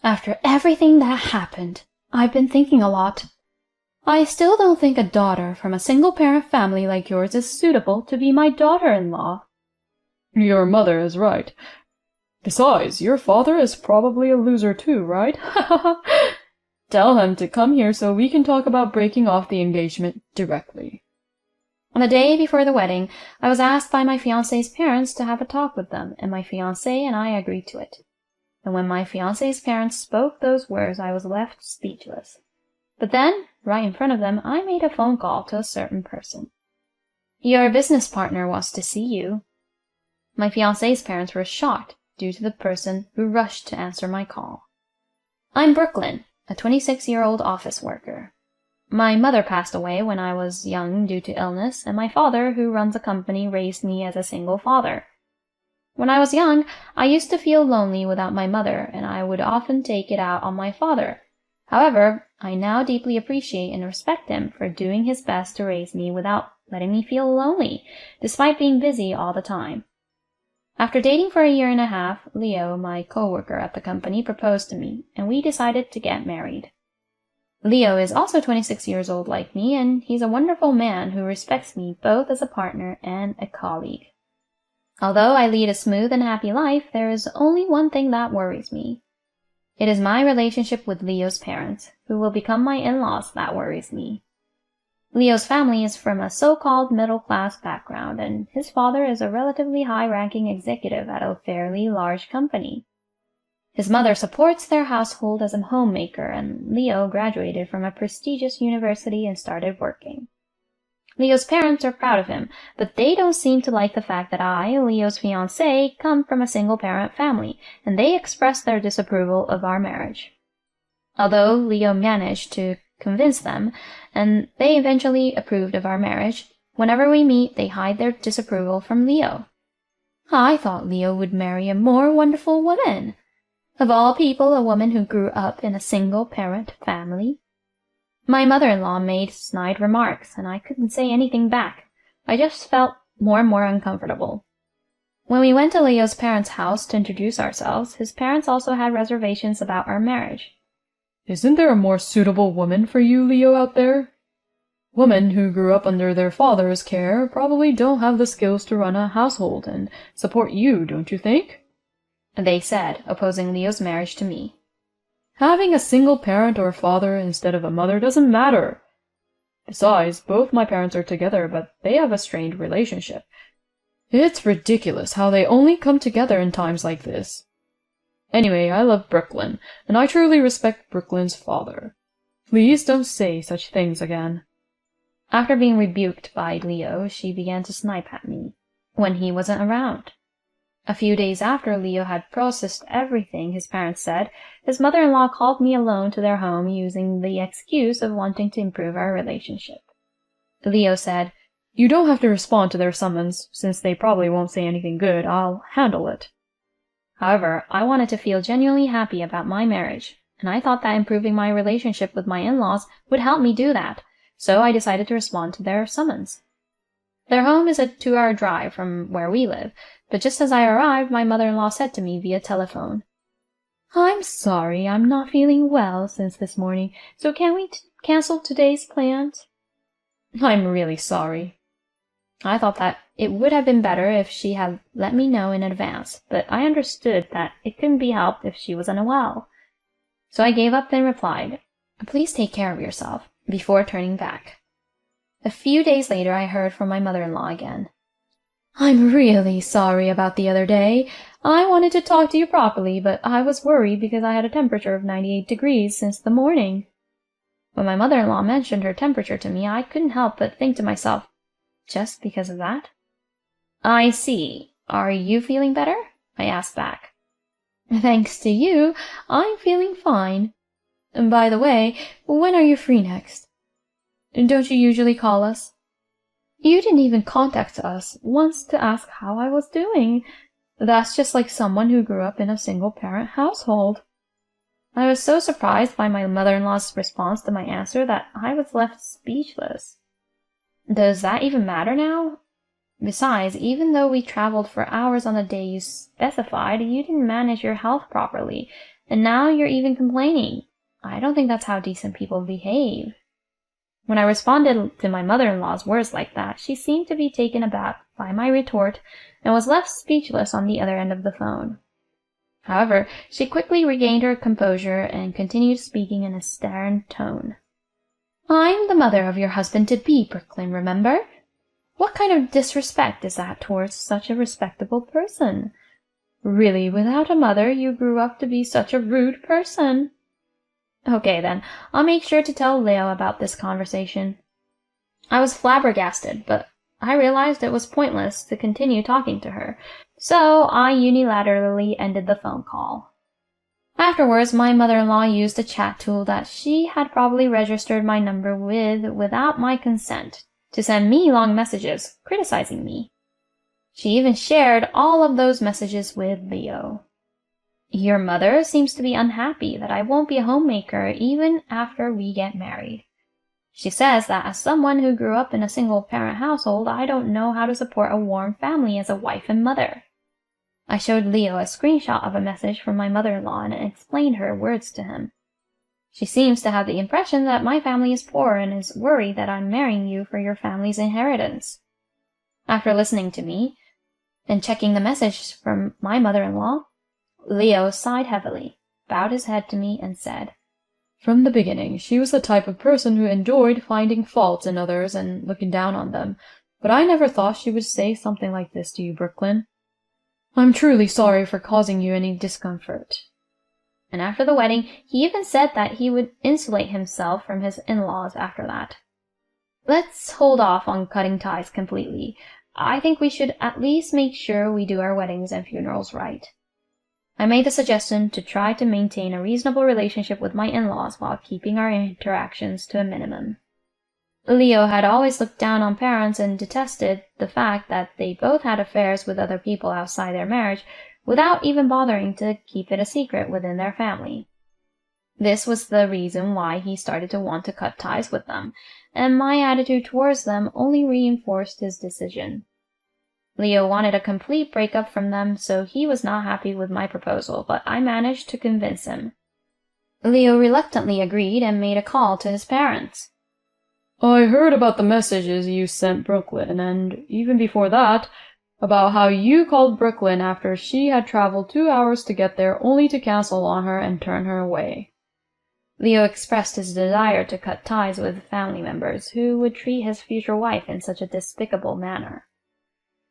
After everything that happened, I've been thinking a lot. I still don't think a daughter from a single-parent family like yours is suitable to be my daughter-in-law. Your mother is right. Besides, your father is probably a loser too, right? Tell him to come here so we can talk about breaking off the engagement directly. On the day before the wedding, I was asked by my fiancé's parents to have a talk with them, and my fiancé and I agreed to it. And when my fiancé's parents spoke those words, I was left speechless. But then, right in front of them, I made a phone call to a certain person. "Your business partner wants to see you." My fiancé's parents were shocked due to the person who rushed to answer my call. I'm Brooklyn, a 26-year-old office worker. My mother passed away when I was young due to illness, and my father, who runs a company, raised me as a single father. When I was young, I used to feel lonely without my mother, and I would often take it out on my father. However, I now deeply appreciate and respect him for doing his best to raise me without letting me feel lonely, despite being busy all the time. After dating for a year and a half, Leo, my coworker at the company, proposed to me, and we decided to get married. Leo is also 26 years old like me, and he's a wonderful man who respects me both as a partner and a colleague. Although I lead a smooth and happy life, there is only one thing that worries me. It is my relationship with Leo's parents, who will become my in-laws, that worries me. Leo's family is from a so-called middle-class background, and his father is a relatively high-ranking executive at a fairly large company. His mother supports their household as a homemaker, and Leo graduated from a prestigious university and started working. Leo's parents are proud of him, but they don't seem to like the fact that I, Leo's fiancé, come from a single-parent family, and they express their disapproval of our marriage. Although Leo managed to convince them, and they eventually approved of our marriage, whenever we meet, they hide their disapproval from Leo. I thought Leo would marry a more wonderful woman. Of all people, a woman who grew up in a single-parent family. My mother-in-law made snide remarks, and I couldn't say anything back. I just felt more and more uncomfortable. When we went to Leo's parents' house to introduce ourselves, his parents also had reservations about our marriage. Isn't there a more suitable woman for you, Leo, out there? Women who grew up under their father's care probably don't have the skills to run a household and support you, don't you think? They said, opposing Leo's marriage to me. Having a single parent or father instead of a mother doesn't matter. Besides, both my parents are together, but they have a strained relationship. It's ridiculous how they only come together in times like this. Anyway, I love Brooklyn, and I truly respect Brooklyn's father. Please don't say such things again. After being rebuked by Leo, she began to snipe at me when he wasn't around. A few days after Leo had processed everything his parents said, his mother-in-law called me alone to their home using the excuse of wanting to improve our relationship. Leo said, "You don't have to respond to their summons, since they probably won't say anything good. I'll handle it." However, I wanted to feel genuinely happy about my marriage, and I thought that improving my relationship with my in-laws would help me do that, so I decided to respond to their summons. Their home is a 2-hour drive from where we live, but just as I arrived, my mother-in-law said to me via telephone, "I'm sorry, I'm not feeling well since this morning, so can we cancel today's plans?" I'm really sorry. I thought that it would have been better if she had let me know in advance, but I understood that it couldn't be helped if she was unwell. So I gave up and replied, "Please take care of yourself," before turning back. A few days later, I heard from my mother-in-law again. "I'm really sorry about the other day. I wanted to talk to you properly, but I was worried because I had a temperature of 98 degrees since the morning." When my mother-in-law mentioned her temperature to me, I couldn't help but think to myself, just because of that? "I see. Are you feeling better?" I asked back. "Thanks to you, I'm feeling fine. And by the way, when are you free next?" "Don't you usually call us?" "You didn't even contact us once to ask how I was doing. That's just like someone who grew up in a single-parent household." I was so surprised by my mother-in-law's response to my answer that I was left speechless. Does that even matter now? Besides, even though we traveled for hours on the day you specified, you didn't manage your health properly, and now you're even complaining. I don't think that's how decent people behave." When I responded to my mother-in-law's words like that, she seemed to be taken aback by my retort and was left speechless on the other end of the phone. However, she quickly regained her composure and continued speaking in a stern tone. "I'm the mother of your husband-to-be, Brooklyn, remember? What kind of disrespect is that towards such a respectable person? Really, without a mother, you grew up to be such a rude person." "Okay, then, I'll make sure to tell Leo about this conversation." I was flabbergasted, but I realized it was pointless to continue talking to her, so I unilaterally ended the phone call. Afterwards, my mother-in-law used a chat tool that she had probably registered my number with without my consent to send me long messages criticizing me. She even shared all of those messages with Leo. "Your mother seems to be unhappy that I won't be a homemaker even after we get married. She says that as someone who grew up in a single-parent household, I don't know how to support a warm family as a wife and mother." I showed Leo a screenshot of a message from my mother-in-law and explained her words to him. "She seems to have the impression that my family is poor and is worried that I'm marrying you for your family's inheritance." After listening to me and checking the message from my mother-in-law, Leo sighed heavily, bowed his head to me, and said, "From the beginning, she was the type of person who enjoyed finding faults in others and looking down on them, but I never thought she would say something like this to you, Brooklyn. I'm truly sorry for causing you any discomfort." And after the wedding, he even said that he would insulate himself from his in-laws after that. Let's hold off on cutting ties completely. I think we should at least make sure we do our weddings and funerals right. I made the suggestion to try to maintain a reasonable relationship with my in-laws while keeping our interactions to a minimum. Leo had always looked down on parents and detested the fact that they both had affairs with other people outside their marriage without even bothering to keep it a secret within their family. This was the reason why he started to want to cut ties with them, and my attitude towards them only reinforced his decision. Leo wanted a complete breakup from them, so he was not happy with my proposal, but I managed to convince him. Leo reluctantly agreed and made a call to his parents. "I heard about the messages you sent Brooklyn, and even before that, about how you called Brooklyn after she had traveled 2 hours to get there only to cancel on her and turn her away." Leo expressed his desire to cut ties with family members who would treat his future wife in such a despicable manner.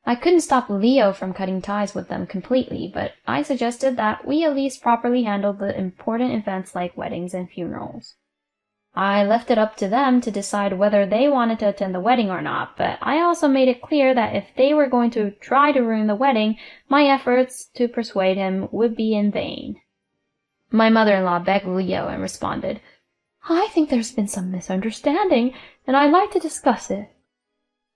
I couldn't stop Leo from cutting ties with them completely, but I suggested that we at least properly handle the important events like weddings and funerals. I left it up to them to decide whether they wanted to attend the wedding or not, but I also made it clear that if they were going to try to ruin the wedding, my efforts to persuade him would be in vain. My mother-in-law begged Leo and responded, "I think there's been some misunderstanding, and I'd like to discuss it."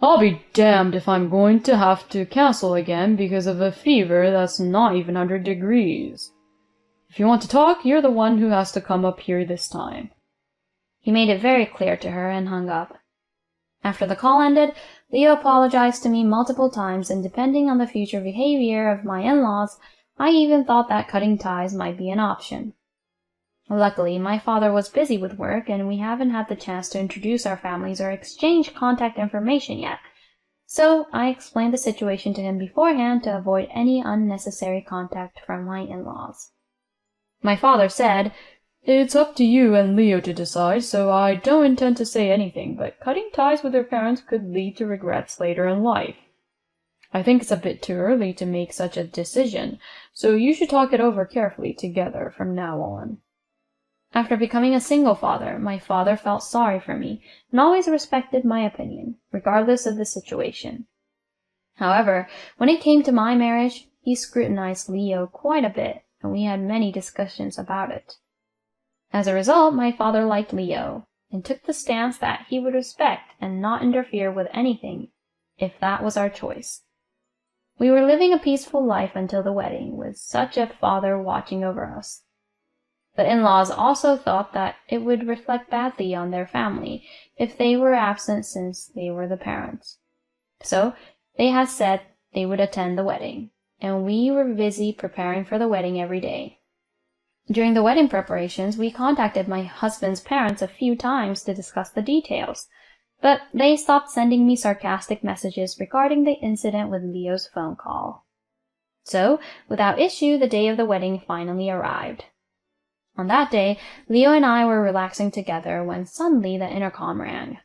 "I'll be damned if I'm going to have to cancel again because of a fever that's not even 100 degrees. If you want to talk, you're the one who has to come up here this time." He made it very clear to her and hung up. After the call ended, Leo apologized to me multiple times, and depending on the future behavior of my in-laws, I even thought that cutting ties might be an option. Luckily, my father was busy with work, and we haven't had the chance to introduce our families or exchange contact information yet, so I explained the situation to him beforehand to avoid any unnecessary contact from my in-laws. My father said, "It's up to you and Leo to decide, so I don't intend to say anything, but cutting ties with your parents could lead to regrets later in life. I think it's a bit too early to make such a decision, so you should talk it over carefully together from now on." After becoming a single father, my father felt sorry for me and always respected my opinion, regardless of the situation. However, when it came to my marriage, he scrutinized Leo quite a bit, and we had many discussions about it. As a result, my father liked Leo and took the stance that he would respect and not interfere with anything if that was our choice. We were living a peaceful life until the wedding, with such a father watching over us. The in-laws also thought that it would reflect badly on their family if they were absent since they were the parents. So they had said they would attend the wedding, and we were busy preparing for the wedding every day. During the wedding preparations, we contacted my husband's parents a few times to discuss the details, but they stopped sending me sarcastic messages regarding the incident with Leo's phone call. So, without issue, the day of the wedding finally arrived. On that day, Leo and I were relaxing together when suddenly the intercom rang.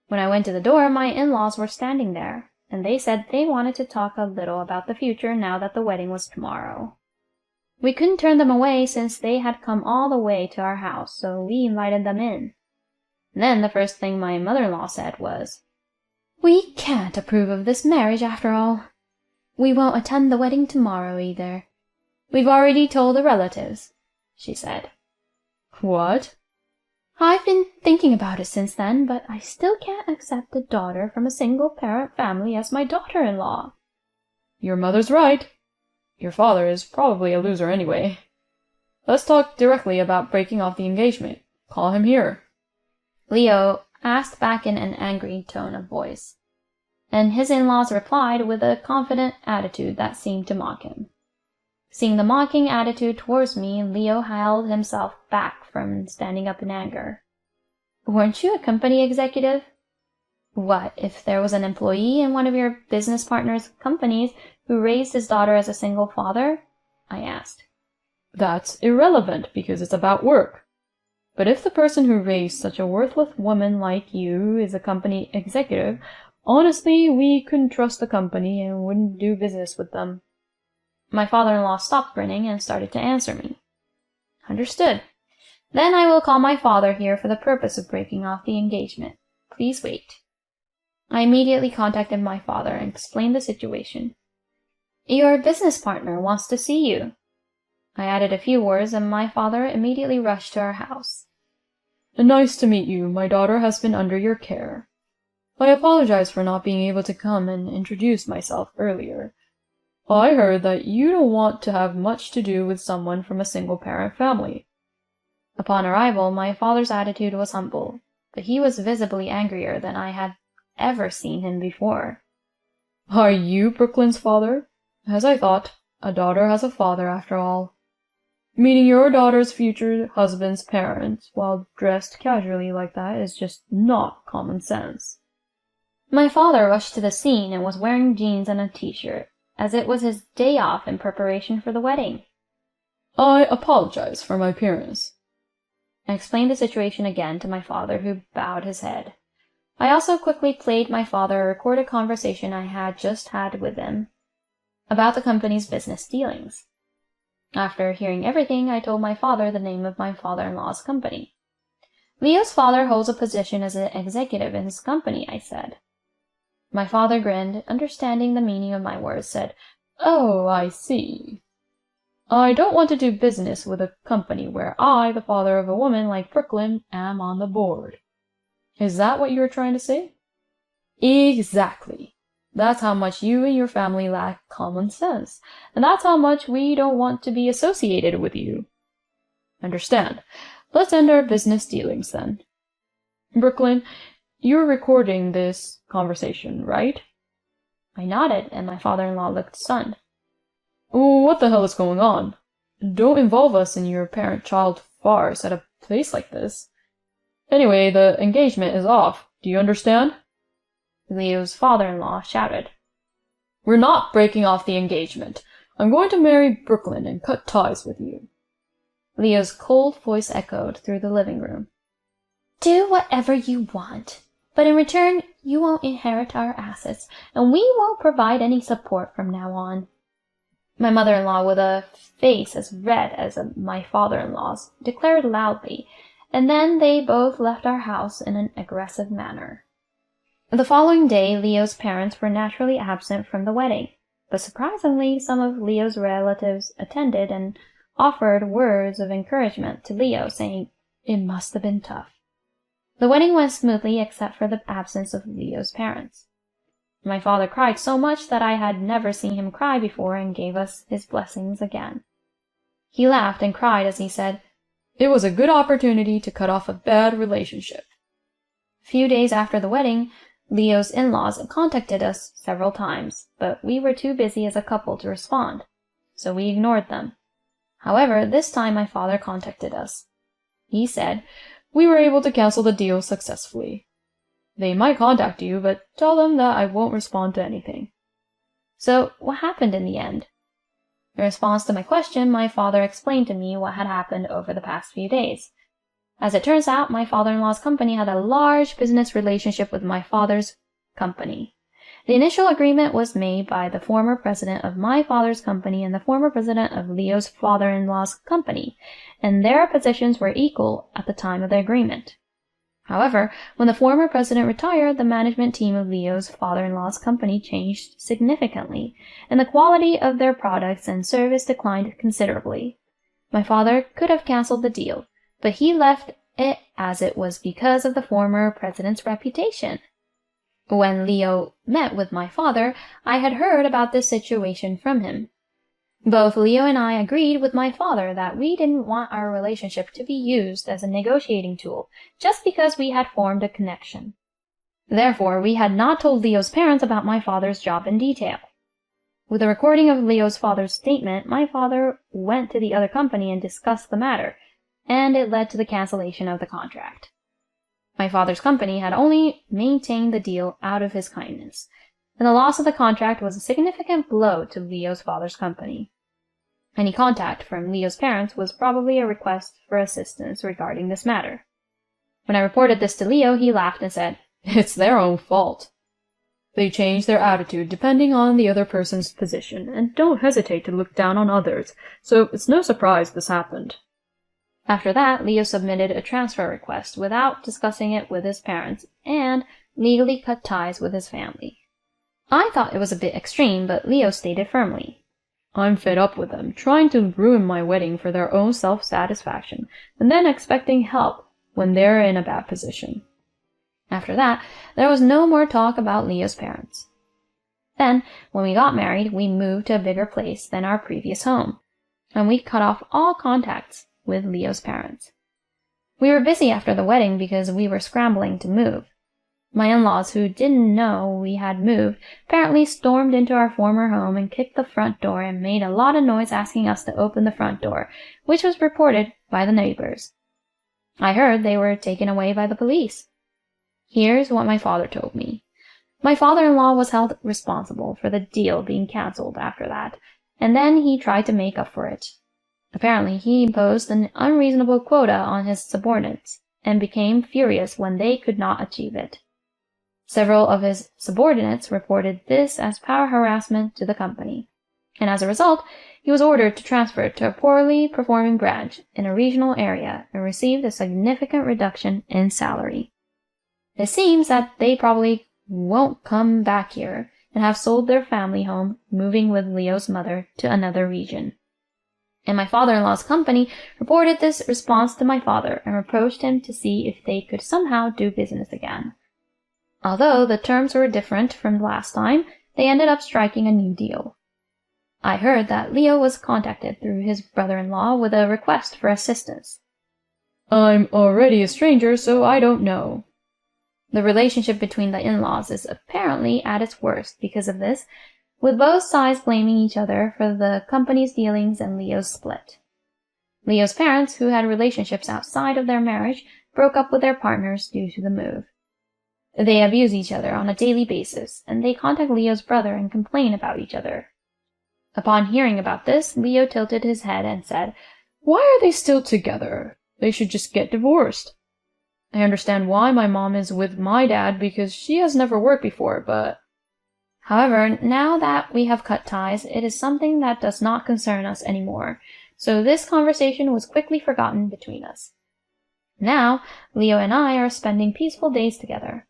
When I went to the door, my in-laws were standing there, and they said they wanted to talk a little about the future now that the wedding was tomorrow. We couldn't turn them away since they had come all the way to our house, so we invited them in. Then the first thing my mother-in-law said was, "We can't approve of this marriage after all. We won't attend the wedding tomorrow either. We've already told the relatives," she said. What? "I've been thinking about it since then, but I still can't accept a daughter from a single-parent family as my daughter-in-law." Your mother's right. Your father is probably a loser anyway. Let's talk directly about breaking off the engagement. Call him here. Leo asked back in an angry tone of voice, and his in-laws replied with a confident attitude that seemed to mock him. Seeing the mocking attitude towards me, Leo held himself back from standing up in anger. "Weren't you a company executive? What if there was an employee in one of your business partner's companies who raised his daughter as a single father?" I asked. That's irrelevant because it's about work. But if the person who raised such a worthless woman like you is a company executive, honestly, we couldn't trust the company and wouldn't do business with them. My father-in-law stopped grinning and started to answer me. "Understood. Then I will call my father here for the purpose of breaking off the engagement. Please wait." I immediately contacted my father and explained the situation. "Your business partner wants to see you." I added a few words, and my father immediately rushed to our house. Nice to meet you. My daughter has been under your care. I apologize for not being able to come and introduce myself earlier. I heard that you don't want to have much to do with someone from a single-parent family. Upon arrival, my father's attitude was humble, but he was visibly angrier than I had ever seen him before. Are you Brooklyn's father? As I thought, a daughter has a father after all. Meeting your daughter's future husband's parents while dressed casually like that is just not common sense. My father rushed to the scene and was wearing jeans and a t-shirt, as it was his day off in preparation for the wedding. I apologize for my appearance. I explained the situation again to my father, who bowed his head. I also quickly played my father a recorded conversation I had just had with him about the company's business dealings. After hearing everything, I told my father the name of my father-in-law's company. "Leo's father holds a position as an executive in his company," I said. My father grinned, understanding the meaning of my words, said, "Oh, I see. I don't want to do business with a company where I, the father of a woman like Brooklyn, am on the board. Is that what you were trying to say?" Exactly. That's how much you and your family lack common sense, and that's how much we don't want to be associated with you. Understand. Let's end our business dealings then. Brooklyn, you're recording this conversation, right? I nodded, and my father-in-law looked stunned. What the hell is going on? Don't involve us in your parent-child farce at a place like this. Anyway, the engagement is off. Do you understand? Leo's father-in-law shouted. "We're not breaking off the engagement. I'm going to marry Brooklyn and cut ties with you." Leo's cold voice echoed through the living room. "Do whatever you want, but in return, you won't inherit our assets, and we won't provide any support from now on." My mother-in-law, with a face as red as my father-in-law's, declared loudly, and then they both left our house in an aggressive manner. The following day, Leo's parents were naturally absent from the wedding, but surprisingly, some of Leo's relatives attended and offered words of encouragement to Leo, saying it must have been tough. The wedding went smoothly except for the absence of Leo's parents. My father cried so much that I had never seen him cry before and gave us his blessings again. He laughed and cried as he said, "It was a good opportunity to cut off a bad relationship." A few days after the wedding, Leo's in-laws contacted us several times, but we were too busy as a couple to respond, so we ignored them. However, this time my father contacted us. He said, "We were able to cancel the deal successfully. They might contact you, but tell them that I won't respond to anything." "So, what happened in the end?" In response to my question, my father explained to me what had happened over the past few days. As it turns out, my father-in-law's company had a large business relationship with my father's company. The initial agreement was made by the former president of my father's company and the former president of Leo's father-in-law's company, and their positions were equal at the time of the agreement. However, when the former president retired, the management team of Leo's father-in-law's company changed significantly, and the quality of their products and service declined considerably. My father could have canceled the deal, but he left it as it was because of the former president's reputation. When Leo met with my father, I had heard about this situation from him. Both Leo and I agreed with my father that we didn't want our relationship to be used as a negotiating tool just because we had formed a connection. Therefore, we had not told Leo's parents about my father's job in detail. With a recording of Leo's father's statement, my father went to the other company and discussed the matter, and it led to the cancellation of the contract. My father's company had only maintained the deal out of his kindness, and the loss of the contract was a significant blow to Leo's father's company. Any contact from Leo's parents was probably a request for assistance regarding this matter. When I reported this to Leo, he laughed and said, "It's their own fault. They change their attitude depending on the other person's position, and don't hesitate to look down on others, so it's no surprise this happened." After that, Leo submitted a transfer request without discussing it with his parents and legally cut ties with his family. I thought it was a bit extreme, but Leo stated firmly, "I'm fed up with them, trying to ruin my wedding for their own self-satisfaction, and then expecting help when they're in a bad position." After that, there was no more talk about Leo's parents. Then, when we got married, we moved to a bigger place than our previous home, and we cut off all contacts with Leo's parents. We were busy after the wedding because we were scrambling to move. My in-laws, who didn't know we had moved, apparently stormed into our former home and kicked the front door and made a lot of noise asking us to open the front door, which was reported by the neighbors. I heard they were taken away by the police. Here's what my father told me. My father-in-law was held responsible for the deal being cancelled after that, and then he tried to make up for it. Apparently, he imposed an unreasonable quota on his subordinates and became furious when they could not achieve it. Several of his subordinates reported this as power harassment to the company, and as a result, he was ordered to transfer to a poorly performing branch in a regional area and received a significant reduction in salary. It seems that they probably won't come back here and have sold their family home, moving with Leo's mother to another region. And my father-in-law's company reported this response to my father and approached him to see if they could somehow do business again. Although the terms were different from last time, they ended up striking a new deal. I heard that Leo was contacted through his brother-in-law with a request for assistance. "I'm already a stranger, so I don't know." The relationship between the in-laws is apparently at its worst because of this, with both sides blaming each other for the company's dealings and Leo's split. Leo's parents, who had relationships outside of their marriage, broke up with their partners due to the move. They abuse each other on a daily basis, and they contact Leo's brother and complain about each other. Upon hearing about this, Leo tilted his head and said, "Why are they still together? They should just get divorced. I understand why my mom is with my dad because she has never worked before, but..." However, now that we have cut ties, it is something that does not concern us anymore, so this conversation was quickly forgotten between us. Now, Leo and I are spending peaceful days together.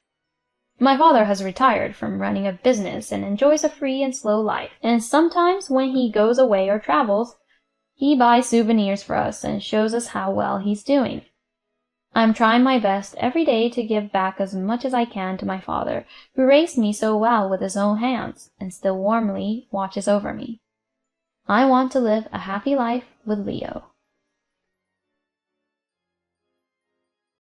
My father has retired from running a business and enjoys a free and slow life, and sometimes when he goes away or travels, he buys souvenirs for us and shows us how well he's doing. I'm trying my best every day to give back as much as I can to my father, who raised me so well with his own hands and still warmly watches over me. I want to live a happy life with Leo.